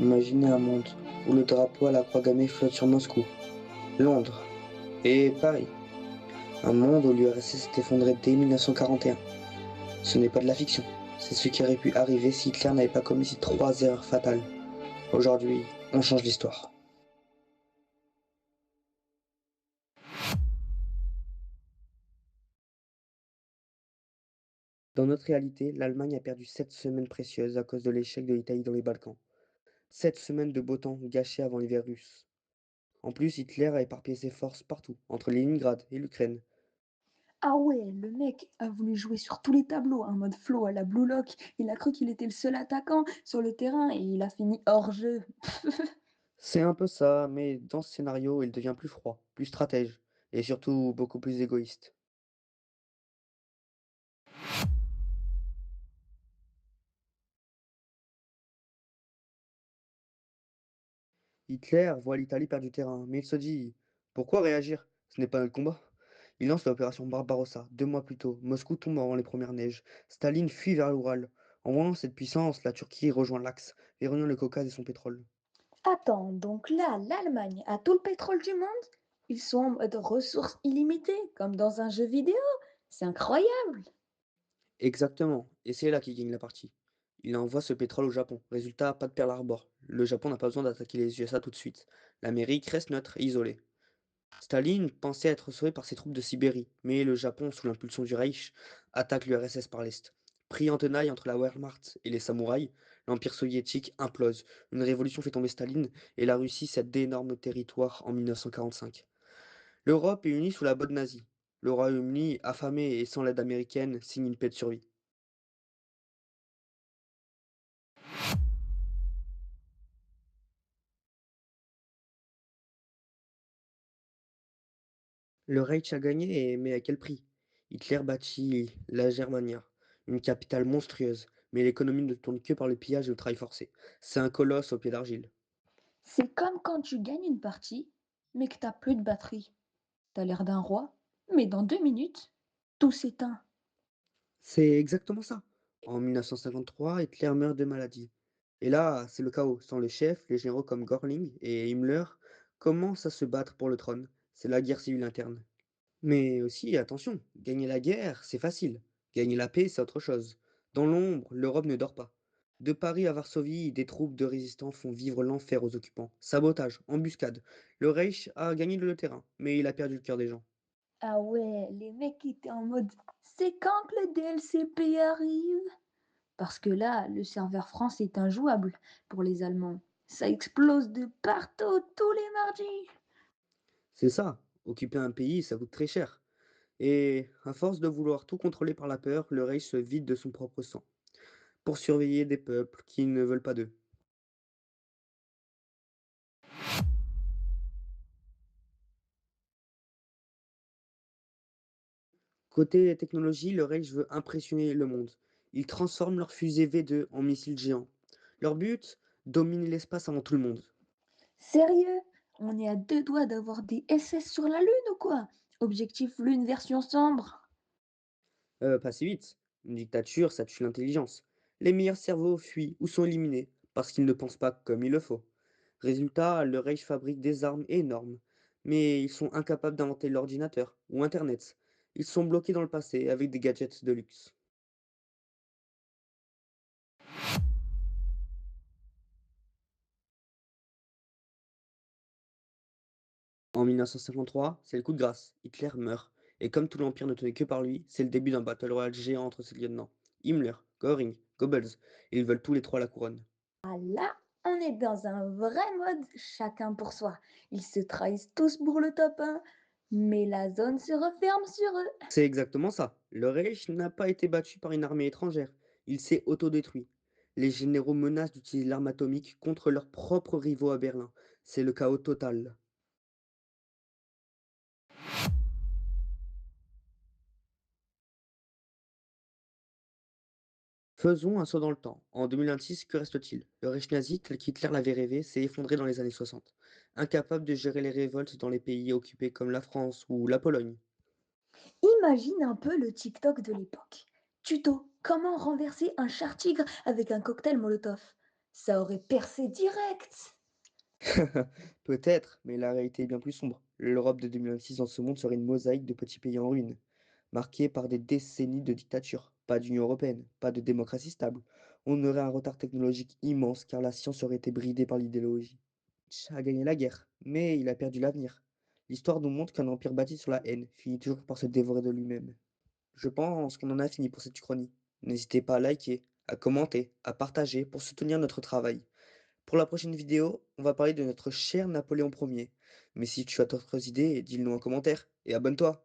Imaginez un monde où le drapeau à la croix gammée flotte sur Moscou, Londres et Paris. Un monde où l'URSS s'est effondré dès 1941. Ce n'est pas de la fiction, c'est ce qui aurait pu arriver si Hitler n'avait pas commis ces trois erreurs fatales. Aujourd'hui, on change l'histoire. Dans notre réalité, l'Allemagne a perdu 7 semaines précieuses à cause de l'échec de l'Italie dans les Balkans. 7 semaines de beau temps gâchées avant l'hiver russe. En plus, Hitler a éparpillé ses forces partout, entre Leningrad et l'Ukraine. Ah ouais, le mec a voulu jouer sur tous les tableaux, en mode flow à la Blue Lock. Il a cru qu'il était le seul attaquant sur le terrain et il a fini hors jeu. C'est un peu ça, mais dans ce scénario, il devient plus froid, plus stratège, et surtout beaucoup plus égoïste. Hitler voit l'Italie perdre du terrain, mais il se dit: «Pourquoi réagir? Ce n'est pas notre combat». Il lance l'opération Barbarossa. 2 mois plus tôt, Moscou tombe avant les premières neiges. Staline fuit vers l'Oural. En voyant cette puissance, la Turquie rejoint l'Axe, verrouillant le Caucase et son pétrole. Attends, donc là, l'Allemagne a tout le pétrole du monde? Ils sont en mode ressources illimitées, comme dans un jeu vidéo. C'est incroyable. Exactement, et c'est là qu'il gagne la partie. Il envoie ce pétrole au Japon. Résultat, pas de Pearl Harbor. Le Japon n'a pas besoin d'attaquer les USA tout de suite. L'Amérique reste neutre et isolée. Staline pensait être sauvé par ses troupes de Sibérie, mais le Japon, sous l'impulsion du Reich, attaque l'URSS par l'Est. Pris en tenaille entre la Wehrmacht et les samouraïs, l'Empire soviétique implose. Une révolution fait tomber Staline et la Russie cède d'énormes territoires en 1945. L'Europe est unie sous la botte nazie. Le Royaume-Uni, affamé et sans l'aide américaine, signe une paix de survie. Le Reich a gagné, mais à quel prix? Hitler bâtit la Germania, une capitale monstrueuse, mais l'économie ne tourne que par le pillage et le travail forcé. C'est un colosse au pied d'argile. C'est comme quand tu gagnes une partie, mais que t'as plus de batterie. T'as l'air d'un roi, mais dans 2 minutes, tout s'éteint. C'est exactement ça. En 1953, Hitler meurt de maladie. Et là, c'est le chaos. Sans les chefs, les généraux comme Göring et Himmler commencent à se battre pour le trône. C'est la guerre civile interne. Mais aussi, attention, gagner la guerre, c'est facile. Gagner la paix, c'est autre chose. Dans l'ombre, l'Europe ne dort pas. De Paris à Varsovie, des troupes de résistants font vivre l'enfer aux occupants. Sabotage, embuscade. Le Reich a gagné le terrain, mais il a perdu le cœur des gens. Ah ouais, les mecs étaient en mode c'est quand que le DLCP arrive? Parce que là, le serveur France est injouable pour les Allemands. Ça explose de partout tous les mardis. C'est ça, occuper un pays, ça coûte très cher. Et à force de vouloir tout contrôler par la peur, le Reich se vide de son propre sang, pour surveiller des peuples qui ne veulent pas d'eux. Côté technologie, le Reich veut impressionner le monde. Ils transforment leurs fusées V2 en missiles géants. Leur but? Dominer l'espace avant tout le monde. Sérieux? On est à 2 doigts d'avoir des SS sur la Lune ou quoi? Objectif Lune version sombre. Pas si vite. Une dictature, ça tue l'intelligence. Les meilleurs cerveaux fuient ou sont éliminés parce qu'ils ne pensent pas comme il le faut. Résultat, le Reich fabrique des armes énormes, mais ils sont incapables d'inventer l'ordinateur ou Internet. Ils sont bloqués dans le passé avec des gadgets de luxe. En 1953, c'est le coup de grâce. Hitler meurt. Et comme tout l'Empire ne tenait que par lui, c'est le début d'un battle royale géant entre ses lieutenants. Himmler, Göring, Goebbels. Et ils veulent tous les trois la couronne. Ah là, on est dans un vrai mode chacun pour soi. Ils se trahissent tous pour le top 1, mais la zone se referme sur eux. C'est exactement ça. Le Reich n'a pas été battu par une armée étrangère. Il s'est autodétruit. Les généraux menacent d'utiliser l'arme atomique contre leurs propres rivaux à Berlin. C'est le chaos total. Faisons un saut dans le temps. En 2026, que reste-t-il? Le Reich nazi, tel qu'Hitler l'avait rêvé, s'est effondré dans les années 60. Incapable de gérer les révoltes dans les pays occupés comme la France ou la Pologne. Imagine un peu le TikTok de l'époque. Tuto, comment renverser un char tigre avec un cocktail Molotov. Ça aurait percé direct. Peut-être, mais la réalité est bien plus sombre. L'Europe de 2026 dans ce monde serait une mosaïque de petits pays en ruine, marquée par des décennies de dictature, pas d'Union européenne, pas de démocratie stable. On aurait un retard technologique immense car la science aurait été bridée par l'idéologie. Nietzsche a gagné la guerre, mais il a perdu l'avenir. L'histoire nous montre qu'un empire bâti sur la haine finit toujours par se dévorer de lui-même. Je pense qu'on en a fini pour cette uchronie. N'hésitez pas à liker, à commenter, à partager pour soutenir notre travail. Pour la prochaine vidéo, on va parler de notre cher Napoléon Ier. Mais si tu as d'autres idées, dis-le nous en commentaire et abonne-toi.